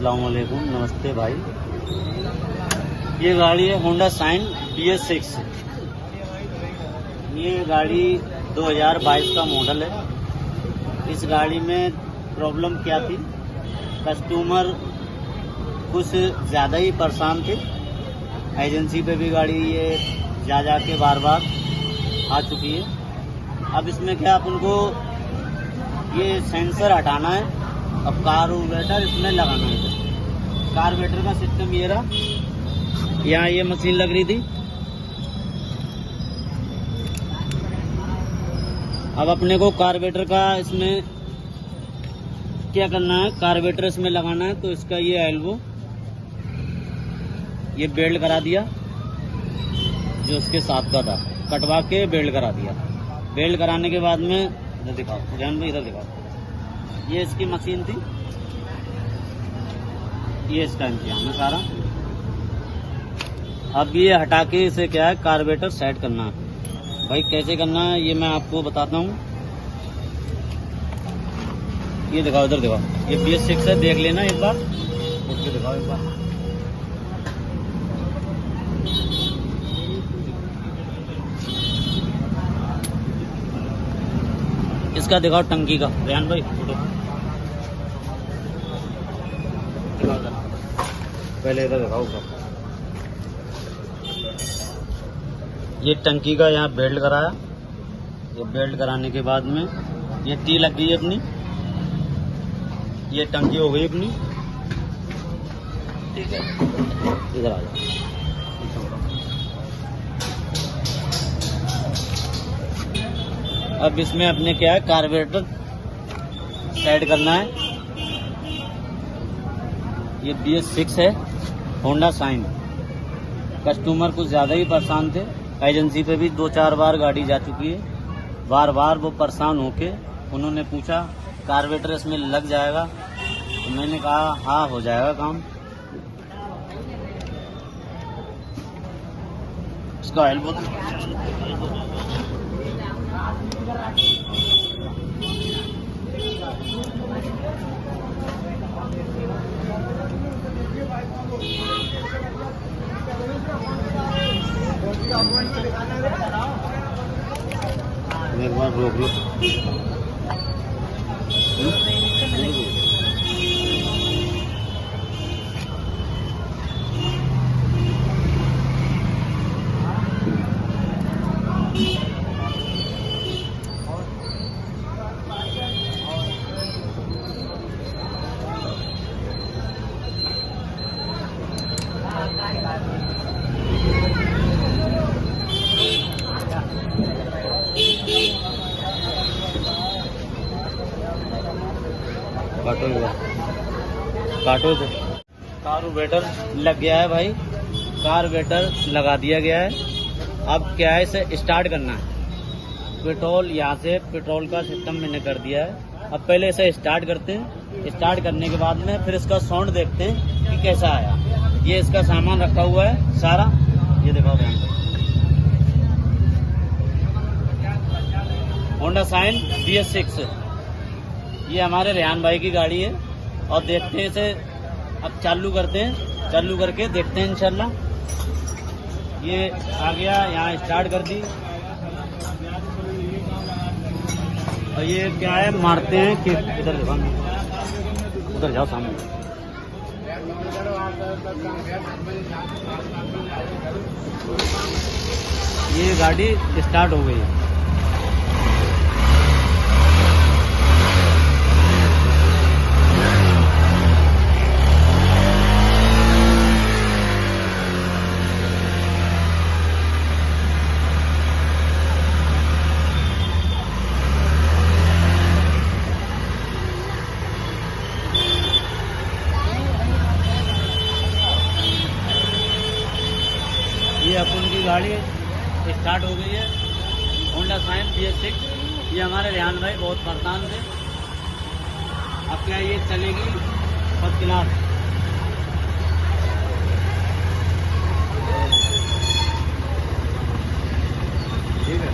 अस्सलाम वालेकुम, नमस्ते भाई। ये गाड़ी है होंडा शाइन BS6। ये गाड़ी 2022 का मॉडल है। इस गाड़ी में प्रॉब्लम क्या थी, कस्टमर कुछ ज़्यादा ही परेशान थे। एजेंसी पे भी गाड़ी ये जा के बार बार आ चुकी है। अब इसमें क्या, अपन को ये सेंसर हटाना है, अब कार्बोरेटर इसमें लगाना है। कार्बोरेटर का सिस्टम ये रहा, यहाँ ये मशीन लग रही थी। अब अपने को कार्बोरेटर का इसमें क्या करना है, कार्बोरेटर इसमें लगाना है। तो इसका ये एल्बो ये बेल्ट करा दिया, जो उसके साथ का था, कटवा के बेल्ट करा दिया। बेल्ट कराने के बाद में इधर दिखाओ जान भाई, इधर दिखाओ। ये इसकी मशीन थी, ये इसका इंतजाम है सारा। अब ये हटा के इसे क्या है, कार्बोरेटर सेट करना है। भाई कैसे करना है ये मैं आपको बताता हूँ। ये दिखाओ, इधर दिखाओ, ये BS6 है, देख लेना एक बार, उसके दिखाओ एक बार। इसका दिखाओ टंकी का, रेहान भाई फोटो दिखाओ जरा, पहले इधर दिखाओ ऊपर। ये टंकी का यहाँ बेल्ट कराया। ये बेल्ट कराने के बाद में ये टी लग गई अपनी, ये टंकी हो गई अपनी। ठीक है, इधर आ जाओ। अब इसमें अपने क्या है, कार्बोरेटर सेट करना है। ये BS6 है, होंडा शाइन। कस्टमर कुछ ज़्यादा ही परेशान थे। एजेंसी पे भी 2-4 बार गाड़ी जा चुकी है। बार बार वो परेशान होके उन्होंने पूछा कार्बोरेटर इसमें लग जाएगा, तो मैंने कहा हाँ हो जाएगा काम। इसका एल्बो एक बार रोक लो। काटो काटो इधर। कार्बोरेटर लग गया है भाई, कार्बोरेटर लगा दिया गया है। अब क्या है, इसे स्टार्ट करना है। पेट्रोल यहाँ से पेट्रोल का सिस्टम मैंने कर दिया है। अब पहले इसे स्टार्ट करते हैं। स्टार्ट करने के बाद में फिर इसका साउंड देखते हैं कि कैसा आया। ये इसका सामान रखा हुआ है सारा, ये दिखाओ ध्यान से। होंडा शाइन BS6, ये हमारे रेहान भाई की गाड़ी है। और देखते हैं इसे, अब चालू करते हैं, चालू करके देखते हैं इंशाल्लाह। ये आ गया, यहाँ स्टार्ट कर दी। और ये क्या है, मारते हैं कि इधर देखो, उधर जाओ सामने। ये गाड़ी स्टार्ट हो गई है। ये अपन की गाड़ी स्टार्ट हो गई है, होंडा शाइन BS6। ये हमारे रेहान भाई बहुत परेशान थे। अब क्या ये चलेगी फर्स्ट क्लास। ठीक है,